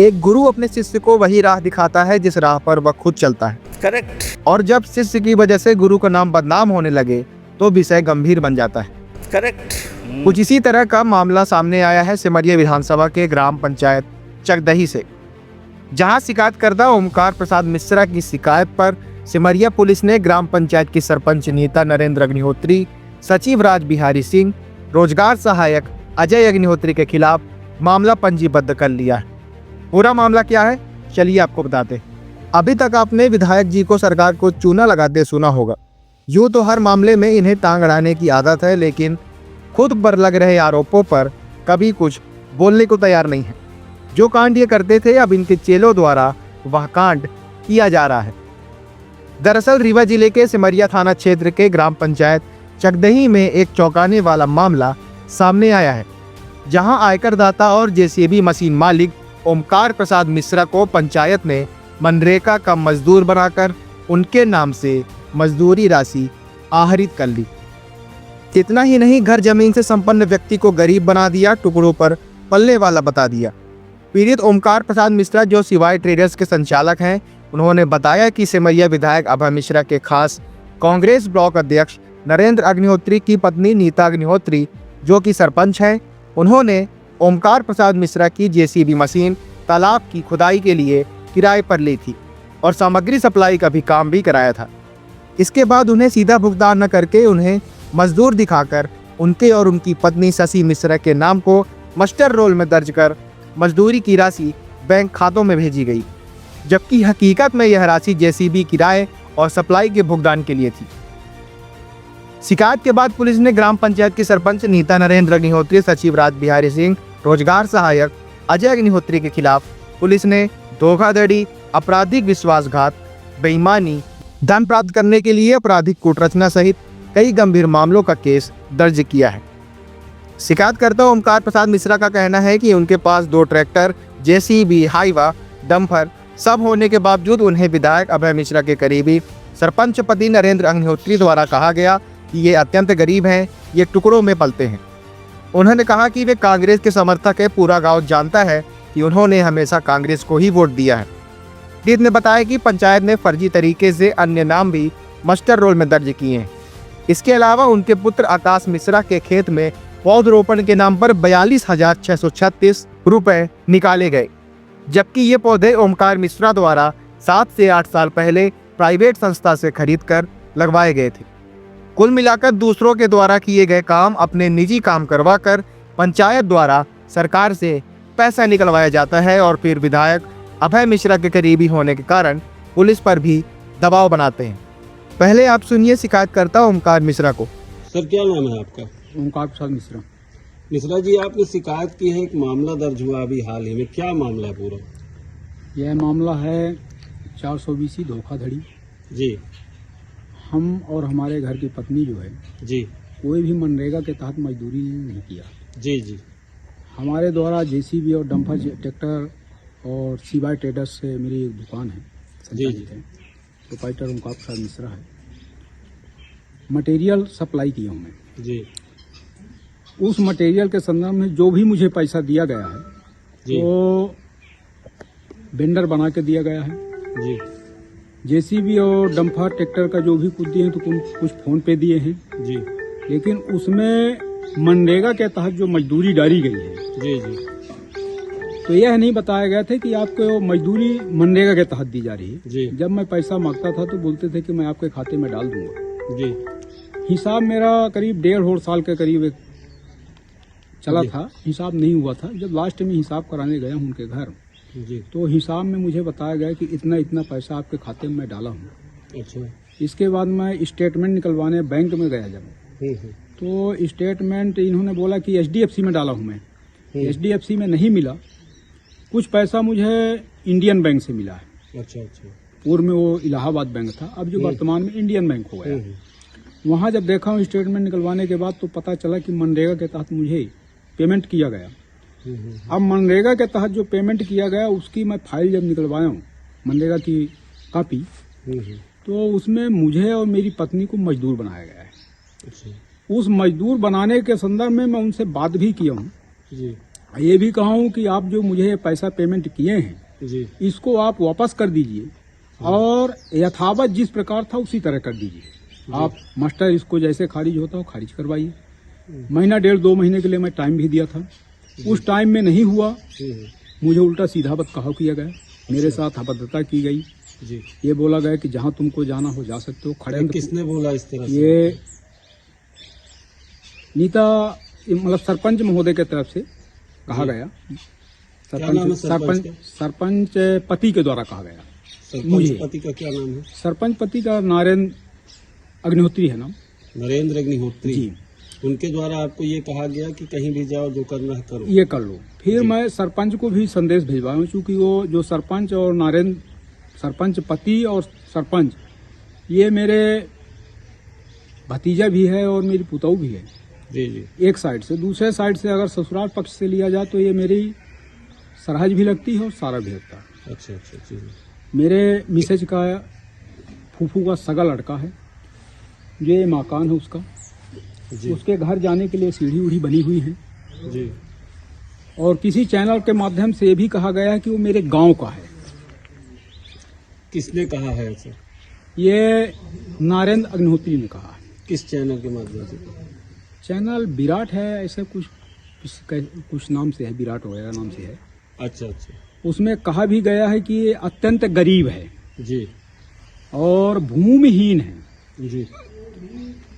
एक गुरु अपने शिष्य को वही राह दिखाता है जिस राह पर वह खुद चलता है। करेक्ट। और जब शिष्य की वजह से गुरु का नाम बदनाम होने लगे तो विषय गंभीर बन जाता है। करेक्ट। कुछ इसी तरह का मामला सामने आया है सिमरिया विधानसभा के ग्राम पंचायत चकदही से, जहां शिकायतकर्ता ओमकार प्रसाद मिश्रा की शिकायत पर सिमरिया पुलिस ने ग्राम पंचायत की सरपंच नीता नरेंद्र अग्निहोत्री, सचिव राज बिहारी सिंह, रोजगार सहायक अजय अग्निहोत्री के खिलाफ मामला पंजीबद्ध कर लिया है। पूरा मामला क्या है, चलिए आपको बताते हैं। अभी तक आपने विधायक जी को सरकार को चूना लगाते सुना होगा। यूँ तो हर मामले में इन्हें टांग अड़ाने की आदत है, लेकिन खुद पर लग रहे आरोपों पर कभी कुछ बोलने को तैयार नहीं है। जो कांड ये करते थे, अब इनके चेलों द्वारा वह कांड किया जा रहा है। दरअसल रीवा जिले के सिमरिया थाना क्षेत्र के ग्राम पंचायत चकदही में एक चौंकाने वाला मामला सामने आया है, जहां आयकर दाता और जेसीबी मशीन मालिक ओमकार प्रसाद मिश्रा को पंचायत ने मनरेगा का मजदूर बनाकर उनके नाम से मजदूरी राशि आहरित कर ली। इतना ही नहीं, घर जमीन से संपन्न व्यक्ति को गरीब बना दिया, टुकड़ों पर पलने वाला बता दिया। पीड़ित ओमकार प्रसाद मिश्रा जो सिवाय ट्रेडर्स के संचालक हैं, उन्होंने बताया कि सिमरिया विधायक अभय मिश्रा के खास कांग्रेस ब्लॉक अध्यक्ष नरेंद्र अग्निहोत्री की पत्नी नीता अग्निहोत्री, जो कि सरपंच हैं, उन्होंने ओमकार प्रसाद मिश्रा की जेसीबी मशीन तालाब की खुदाई के लिए किराए पर ली थी और सामग्री सप्लाई का भी काम भी कराया था। इसके बाद उन्हें सीधा भुगतान न करके उन्हें मजदूर दिखाकर उनके और उनकी पत्नी शशि मिश्रा के नाम को मस्टर रोल में दर्ज कर मजदूरी की राशि बैंक खातों में भेजी गई, जबकि हकीकत में यह राशि जेसीबी किराए और सप्लाई के भुगतान के लिए थी। शिकायत के बाद पुलिस ने ग्राम पंचायत की सरपंच नीता नरेंद्र अग्निहोत्री, सचिव राज बिहारी सिंह, रोजगार सहायक अजय अग्निहोत्री के खिलाफ पुलिस ने धोखाधड़ी, आपराधिक विश्वासघात, बेईमानी, धन प्राप्त करने के लिए आपराधिक कूटरचना सहित कई गंभीर मामलों का केस दर्ज किया है। शिकायतकर्ता ओमकार प्रसाद मिश्रा का कहना है कि उनके पास 2 ट्रैक्टर, जेसीबी, हाईवा, डंपर सब होने के बावजूद उन्हें विधायक अभय मिश्रा के करीबी सरपंच पति नरेंद्र अग्निहोत्री द्वारा कहा गया कि ये अत्यंत गरीब हैं, ये टुकड़ों में पलते हैं। उन्होंने कहा कि वे कांग्रेस के समर्थक है, पूरा गांव जानता है कि उन्होंने हमेशा कांग्रेस को ही वोट दिया है। पीड़ित ने बताया कि पंचायत ने फर्जी तरीके से अन्य नाम भी मस्टर रोल में दर्ज किए हैं। इसके अलावा उनके पुत्र आकाश मिश्रा के खेत में पौधरोपण के नाम पर 42,636 रुपए निकाले गए, जबकि ये पौधे ओमकार मिश्रा द्वारा 7 से 8 साल पहले प्राइवेट संस्था से खरीदकर लगवाए गए थे। कुल मिलाकर दूसरों के द्वारा किए गए काम अपने निजी काम करवाकर पंचायत द्वारा सरकार से पैसा निकलवाया जाता है और फिर विधायक अभय मिश्रा के करीबी होने के कारण पुलिस पर भी दबाव बनाते हैं। पहले आप सुनिए शिकायतकर्ता ओमकार मिश्रा को। सर क्या नाम है आपका? ओमकार प्रसाद मिश्रा। मिश्रा जी, आपने शिकायत की है, एक मामला दर्ज हुआ अभी हाल ही में, क्या मामला है पूरा? यह मामला है 420 धोखाधड़ी। जी हम और हमारे घर की पत्नी जो है जी कोई भी मनरेगा के तहत मजदूरी नहीं किया। जी जी हमारे द्वारा जेसीबी और डंपर ट्रैक्टर और सिवाय ट्रेडर्स से मेरी एक दुकान है, संचालित है, प्रोप्राइटर ओमकार प्रसाद मिश्रा है। मटेरियल सप्लाई किया हूँ मैं जी। उस मटेरियल के संदर्भ में जो भी मुझे पैसा दिया गया है जी तो वेंडर बना के दिया गया है। जी जेसीबी और डंपर ट्रैक्टर का जो भी कुछ दिए हैं तो कुछ फोन पे दिए हैं जी लेकिन उसमें मनरेगा के तहत जो मजदूरी डाली गई है जी जी तो यह नहीं बताया गया था कि आपको मजदूरी मनरेगा के तहत दी जा रही है। जी जब मैं पैसा मांगता था तो बोलते थे कि मैं आपके खाते में डाल दूंगा। जी हिसाब मेरा करीब 1.5 साल के करीब चला जी। था, हिसाब नहीं हुआ था। जब लास्ट में हिसाब कराने गया हूं उनके घर जी तो हिसाब में मुझे बताया गया कि इतना इतना पैसा आपके खाते में मैं डाला हूँ। अच्छा। इसके बाद मैं स्टेटमेंट निकलवाने बैंक में गया जब तो स्टेटमेंट इन्होंने बोला कि एचडीएफसी में डाला हूँ मैं। एचडीएफसी में नहीं मिला, कुछ पैसा मुझे इंडियन बैंक से मिला है। अच्छा अच्छा। पूर्व में वो इलाहाबाद बैंक था, अब जो वर्तमान में इंडियन बैंक हो गया। वहाँ जब देखा हूँ स्टेटमेंट निकलवाने के बाद तो पता चला कि मनरेगा के तहत मुझे पेमेंट किया गया। अब मनरेगा के तहत जो पेमेंट किया गया उसकी मैं फाइल जब निकलवाया हूँ मनरेगा की कॉपी तो उसमें मुझे और मेरी पत्नी को मजदूर बनाया गया है। अच्छा। उस मजदूर बनाने के संदर्भ में मैं उनसे बात भी किया हूँ जी। ये भी कहा हूँ कि आप जो मुझे पैसा पेमेंट किए हैं जी इसको आप वापस कर दीजिए और यथावत जिस प्रकार था उसी तरह कर दीजिए। आप मास्टर इसको जैसे खारिज होता हो खारिज करवाइए। महीना 1.5-2 महीने के लिए मैं टाइम भी दिया था, उस टाइम में नहीं हुआ। मुझे उल्टा सीधा बदकहा किया गया, मेरे साथ अभद्रता की गई। जी ये बोला गया कि जहां तुमको जाना हो जा सकते हो। खड़े किसने बोला इस तरह से? ये नीता मतलब सरपंच महोदय की तरफ से कहा गया। नाम है सरपंच सरपंच पति के द्वारा कहा गया। सरपंच मुझे पति का क्या नाम है? सरपंच पति का नरेंद्र अग्निहोत्री है नाम। नरेंद्र अग्निहोत्री जी, उनके द्वारा आपको ये कहा गया कि कहीं भी जाओ, जो करना है करो। ये कर लो। फिर मैं सरपंच को भी संदेश भिजवाया हूँ, चूंकि वो जो सरपंच और नरेंद्र सरपंच पति और सरपंच ये मेरे भतीजा भी है और मेरी पुतौ भी है जी जी एक साइड से। दूसरे साइड से अगर ससुराल पक्ष से लिया जाए तो ये मेरी सरहज भी लगती है और सारा भी लगता है। अच्छा अच्छा जी मेरे मिसेज का फूफू का सगा लड़का है, ये मकान है उसका। जी उसके घर जाने के लिए सीढ़ी उढ़ी बनी हुई है। जी और किसी चैनल के माध्यम से ये भी कहा गया है कि वो मेरे गांव का है। किसने कहा है ऐसा? ये नरेंद्र अग्निहोत्री ने कहा। किस चैनल के माध्यम से? चैनल विराट है, ऐसा कुछ नाम से है, विराट वगैरह नाम से है। अच्छा अच्छा उसमें कहा भी गया है कि ये अत्यंत गरीब है जी और भूमिहीन है जी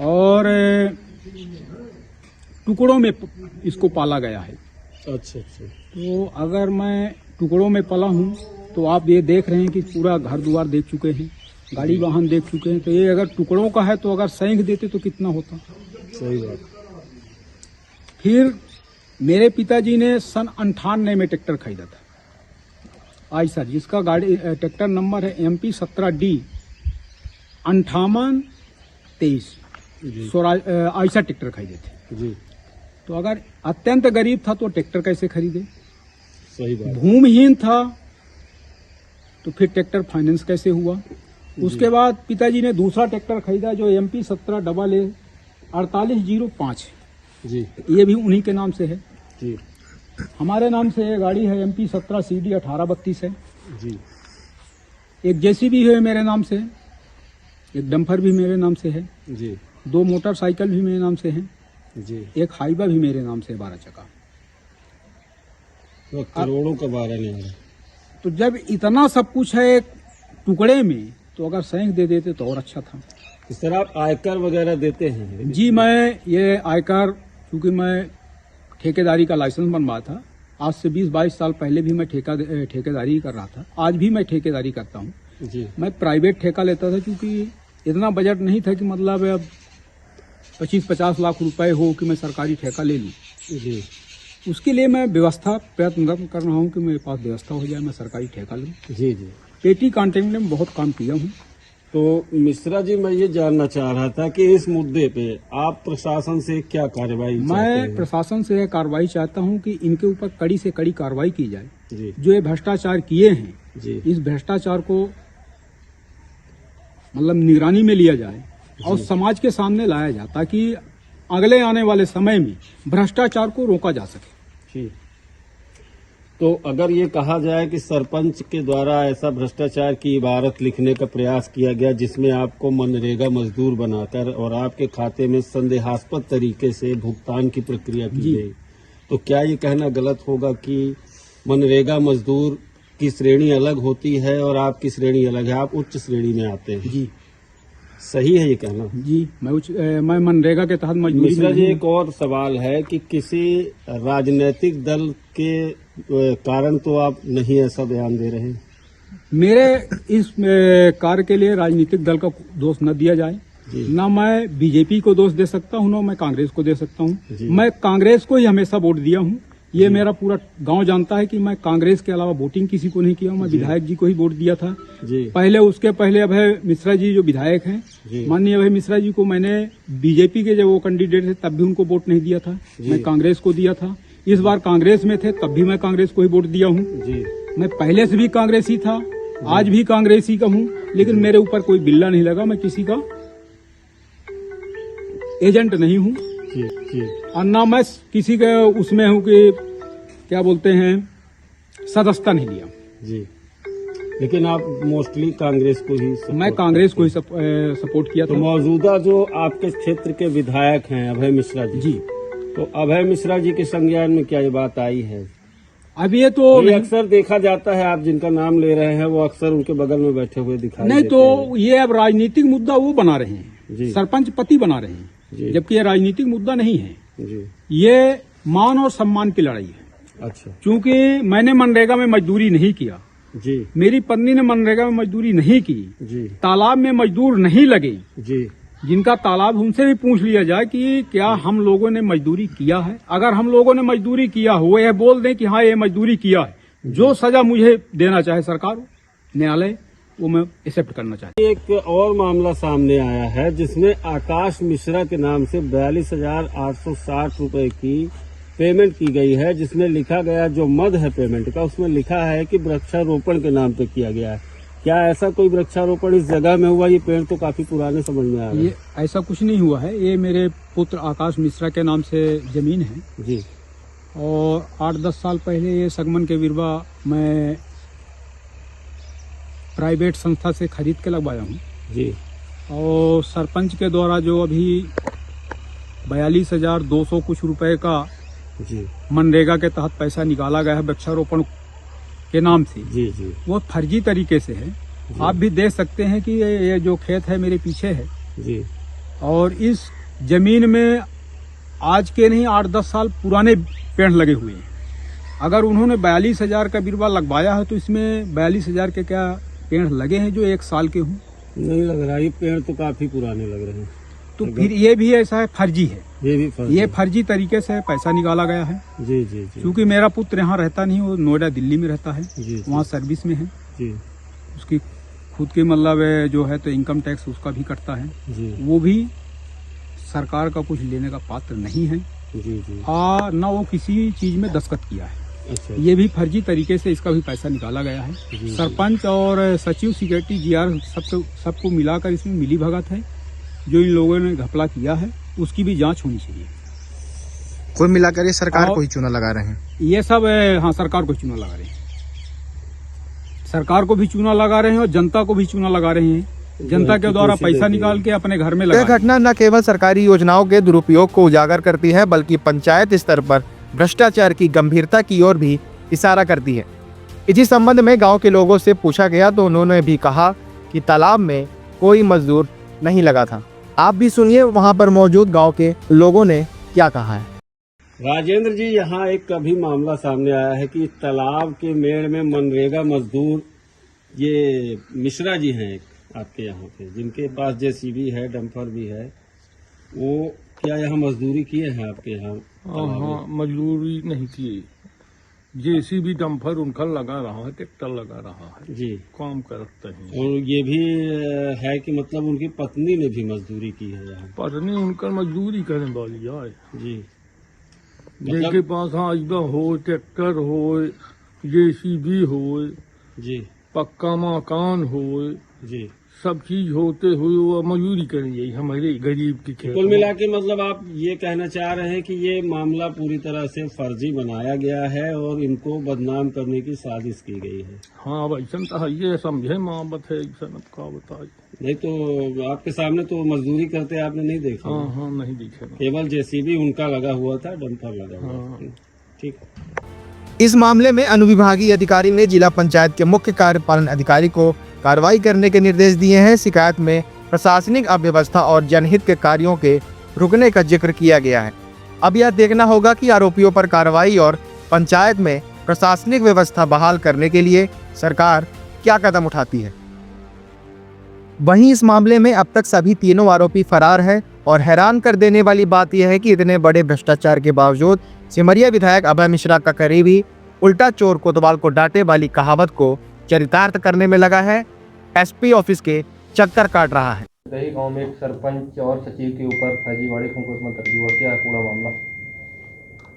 और टुकड़ों में इसको पाला गया है। अच्छा अच्छा तो अगर मैं टुकड़ों में पला हूँ तो आप ये देख रहे हैं कि पूरा घर द्वार देख चुके हैं, गाड़ी वाहन देख चुके हैं। तो ये अगर टुकड़ों का है तो अगर सेंध देते तो कितना होता। सही बात। फिर मेरे पिताजी ने सन 98 में ट्रैक्टर खरीदा था आई सर, जिसका गाड़ी ट्रैक्टर नंबर है MP 17D 5823 जी आयशा ट्रैक्टर खरीदे थे। जी तो अगर अत्यंत गरीब था तो ट्रैक्टर कैसे खरीदे? सही बात। भूमिहीन था तो फिर ट्रैक्टर फाइनेंस कैसे हुआ? उसके बाद पिताजी ने दूसरा ट्रैक्टर खरीदा जो MP 17AA 4805, जी ये भी उन्हीं के नाम से है। जी हमारे नाम से ये गाड़ी है MP 17CD 1832 है। जी एक JCB है मेरे नाम से, एक डंपर भी मेरे नाम से है, जी 2 मोटरसाइकिल भी मेरे नाम से हैं, जी एक हाईवा भी मेरे नाम से 12 चक्का। तो करोड़ों का बारह नहीं है। तो जब इतना सब कुछ है एक टुकड़े में तो अगर सेंध दे देते तो और अच्छा था। इस तरह आप आयकर वगैरह देते हैं? जी मैं ये आयकर, क्योंकि मैं ठेकेदारी का लाइसेंस बनवाया था, आज से 20-22 साल पहले भी मैं ठेकेदारी कर रहा था, आज भी मैं ठेकेदारी करता हूँ। जी मैं प्राइवेट ठेका लेता था क्योंकि इतना बजट नहीं था कि मतलब अब 25-50 लाख रुपए हो कि मैं सरकारी ठेका ले लूँ। जी उसके लिए मैं व्यवस्था प्रयत्न कर रहा हूँ कि मेरे पास व्यवस्था हो जाए, मैं सरकारी ठेका लूँ। जी जी पेटी कॉन्ट्रैक्ट में बहुत काम किया हूँ। तो मिश्रा जी, मैं ये जानना चाह रहा था कि इस मुद्दे पे आप प्रशासन से क्या कार्रवाई चाहते मैं हैं? प्रशासन से कार्रवाई चाहता हूँ कि इनके ऊपर कड़ी से कड़ी कार्रवाई की जाए। जी जो ये भ्रष्टाचार किए हैं, जी इस भ्रष्टाचार को मतलब निगरानी में लिया जाए और समाज के सामने लाया जाए ताकि अगले आने वाले समय में भ्रष्टाचार को रोका जा सके। जी। तो अगर ये कहा जाए कि सरपंच के द्वारा ऐसा भ्रष्टाचार की इबारत लिखने का प्रयास किया गया जिसमें आपको मनरेगा मजदूर बनाकर और आपके खाते में संदेहास्पद तरीके से भुगतान की प्रक्रिया की गई, तो क्या ये कहना गलत होगा कि मनरेगा मजदूर की श्रेणी अलग होती है और आपकी श्रेणी अलग है, आप उच्च श्रेणी में आते हैं? जी सही है ये कहना? जी मैं मनरेगा के तहत मजदूरी मिश्रा में जी, नहीं एक और सवाल है कि किसी राजनीतिक दल के कारण तो आप नहीं ऐसा बयान दे रहे हैं? मेरे इस कार्य के लिए राजनीतिक दल का दोष न दिया जाए। जी। ना मैं बीजेपी को दोष दे सकता हूँ, ना मैं कांग्रेस को दे सकता जी। हूँ। मैं कांग्रेस को ही हमेशा वोट दिया हूँ। ये मेरा पूरा गांव जानता है कि मैं कांग्रेस के अलावा वोटिंग किसी को नहीं किया हूँ। मैं विधायक जी को ही वोट दिया था। जी पहले उसके पहले अभय मिश्रा जी जो विधायक हैं, जी। माननीय अभय मिश्रा जी को मैंने बीजेपी के जब वो कैंडिडेट थे तब भी उनको वोट नहीं दिया था, मैं कांग्रेस को दिया था। इस बार कांग्रेस में थे तब भी मैं कांग्रेस को ही वोट दिया हूँ। जी मैं पहले से भी कांग्रेसी था, आज भी कांग्रेसी का हूँ, लेकिन मेरे ऊपर कोई बिल्ला नहीं लगा। मैं किसी का एजेंट नहीं हूँ जी जी और ना मैं किसी के उसमें हूँ कि क्या बोलते हैं सदस्यता नहीं लिया। जी, लेकिन आप मोस्टली कांग्रेस को ही मैं support कांग्रेस को ही करते सपोर्ट किया हैं। तो था। मौजूदा जो आपके क्षेत्र के विधायक हैं अभय मिश्रा जी, जी, तो अभय मिश्रा जी के संज्ञान में क्या ये बात आई है? अब ये तो ये अक्सर देखा जाता है, आप जिनका नाम ले रहे हैं वो अक्सर उनके बगल में बैठे हुए दिखाई नहीं, देते तो ये अब राजनीतिक मुद्दा वो बना रहे हैं, जी। सरपंच पति बना रहे जी। हैं, जबकि ये राजनीतिक मुद्दा नहीं है। हैं। जी, ये मान और सम्मान की लड़ाई है। अच्छा, क्योंकि मैंने मनरेगा में मजदूरी नहीं किया, जी मेरी पत्नी ने मनरेगा में मजदूरी नहीं की, जी तालाब में मजदूर नहीं लगे। जी जिनका तालाब उनसे भी पूछ लिया जाए कि क्या हम लोगों ने मजदूरी किया है। अगर हम लोगों ने मजदूरी किया हो, यह बोल दें कि हाँ ये मजदूरी किया है, जो सजा मुझे देना चाहे सरकार न्यायालय, वो मैं एक्सेप्ट करना चाहती एक और मामला सामने आया है जिसमें आकाश मिश्रा के नाम से 42,860 रुपए की पेमेंट की गई है, जिसमें लिखा गया जो मद है पेमेंट का, उसमें लिखा है कि वृक्षारोपण के नाम पे किया गया है। क्या ऐसा कोई वृक्षारोपण इस जगह में हुआ? ये पेड़ तो काफी पुराने समझ में आ रहे ये ऐसा कुछ नहीं हुआ है। ये मेरे पुत्र आकाश मिश्रा के नाम से जमीन है हैं। जी, और 8-10 साल पहले ये सगमन के विरवा मैं प्राइवेट संस्था से खरीद के लगवाया हूँ। जी, और सरपंच के द्वारा जो अभी 42,200 कुछ रुपए का जी, मनरेगा के तहत पैसा निकाला गया है वृक्षारोपण के नाम से, जी, जी, वो फर्जी तरीके से है। आप भी देख सकते हैं कि ये जो खेत है मेरे पीछे है, जी, और इस जमीन में आज के नहीं 8-10 साल पुराने पेड़ लगे हुए हैं। अगर उन्होंने 42,000 का बिरवा लगवाया है तो इसमें 42,000 के क्या पेड़ लगे हैं जो 1 साल के हों? नहीं लग रहा, ये पेड़ तो काफी पुराने लग रहे हैं। तो फिर ये भी ऐसा है, फर्जी है। ये भी फर्क ये है। फर्जी तरीके से पैसा निकाला गया है। जी, जी, जी, क्योंकि मेरा पुत्र यहाँ रहता नहीं, वो नोएडा दिल्ली में रहता है, जी, जी, वहाँ सर्विस में है। जी, उसकी खुद की मतलब जो है तो इनकम टैक्स उसका भी कटता है, जी, वो भी सरकार का कुछ लेने का पात्र नहीं है। जी, जी, न वो किसी चीज में दस्तखत किया है। अच्छा, ये भी फर्जी तरीके से इसका भी पैसा निकाला गया है। जी। सरपंच और सचिव सिक्योरिटी जीआर सबको मिलाकर इसमें मिली भगत है। जो इन लोगों ने घपला किया है उसकी भी जांच होनी चाहिए। कुल मिलाकर ये सरकार और- को ही चूना लगा रहे हैं। ये सब हाँ, सरकार को चूना लगा रहे हैं, सरकार को भी चूना लगा रहे हैं और जनता को भी चूना लगा रहे हैं। जनता के द्वारा पैसा निकाल के अपने घर में लगा यह रहे हैं। घटना न केवल सरकारी योजनाओं के दुरुपयोग को उजागर करती है, बल्कि पंचायत स्तर पर भ्रष्टाचार की गंभीरता की ओर भी इशारा करती है। इसी संबंध में गांव के लोगों से पूछा गया तो उन्होंने भी कहा कि तालाब में कोई मजदूर नहीं लगा था। आप भी सुनिए वहां पर मौजूद गांव के लोगों ने क्या कहा है। राजेंद्र जी, यहाँ एक अभी मामला सामने आया है कि तालाब के मेड़ में मनरेगा मजदूर ये मिश्रा जी हैं एक आपके यहाँ पे, जिनके पास जेसीबी है, डंपर भी है, वो क्या यहाँ मजदूरी किए हैं आपके यहाँ? हाँ, मजदूरी नहीं की। जेसीबी डंपर उनका लगा रहा है, ट्रैक्टर लगा रहा है, जी, काम करते हैं। और ये भी है कि मतलब उनकी पत्नी ने भी मजदूरी की है यहाँ? पत्नी उनका मजदूरी करने वाली है। जी, जिनके पास हाइवा हो, ट्रैक्टर हो, जेसीबी हो, जी, पक्का मकान हो, जी, सब चीज होते हुए वो मजदूरी करेंगे हमारे गरीब की खेत कुल में। मिला के मतलब आप ये कहना चाह रहे हैं कि ये मामला पूरी तरह से फर्जी बनाया गया है और इनको बदनाम करने की साजिश की गई है? हाँ, वैसन तो है, ये समझे मोहब्बत है, ऐसा का बताए। नहीं तो आपके सामने तो मजदूरी करते आपने नहीं देखा? हाँ हाँ, नहीं दिखे ना। केवल जेसीबी उनका लगा हुआ था, डंपर लगा हुआ था। हाँ। ठीक। इस मामले में अनुविभागीय अधिकारी ने जिला पंचायत के मुख्य कार्यपालन अधिकारी को कार्रवाई करने के निर्देश दिए हैं। शिकायत में प्रशासनिक अव्यवस्था और जनहित के कार्यों के रुकने का जिक्र किया गया है। अब यह देखना होगा कि आरोपियों पर कार्रवाई और पंचायत में प्रशासनिक व्यवस्था बहाल करने के लिए सरकार क्या कदम उठाती है। वहीं इस मामले में अब तक सभी तीनों आरोपी फरार है और हैरान कर देने वाली बात यह है कि इतने बड़े भ्रष्टाचार के बावजूद सिमरिया विधायक अभय मिश्रा का करीबी उल्टा चोर कोतवाल को डांटे वाली कहावत को चरितार्थ करने में लगा है। एसपी ऑफिस के चक्कर काट रहा है। दही गांव में एक सरपंच और सचिव के ऊपर फर्जीवाड़े का मुकदमा दर्ज हुआ, क्या है पूरा मामला?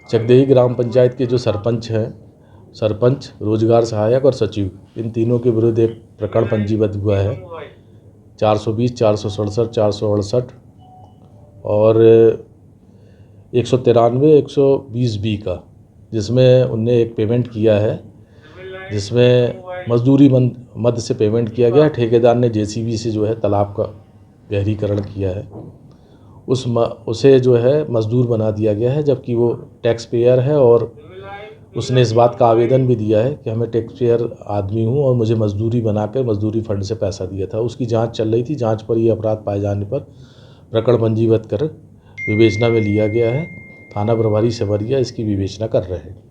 चकदेही ग्राम पंचायत के जो सरपंच हैं, सरपंच, रोजगार सहायक और सचिव, इन तीनों के विरुद्ध एक प्रकरण पंजीबद्ध हुआ है 420, 467, 468 और 193, 120B का, जिसमें उनने एक पेमेंट किया है, जिसमें मजदूरी मद से पेमेंट किया गया। ठेकेदार ने जेसीबी से जो है तालाब का गहरीकरण किया है, उसे जो है मजदूर बना दिया गया है, जबकि वो टैक्स पेयर है और उसने इस बात का आवेदन भी दिया है कि हमें टैक्स पेयर आदमी हूँ और मुझे मजदूरी बनाकर मजदूरी फंड से पैसा दिया था। उसकी जांच चल रही थी। जांच पर ये अपराध पाए जाने पर प्रकरण पंजीबद्ध कर विवेचना में लिया गया है। थाना प्रभारी सिमरिया इसकी विवेचना कर रहे हैं।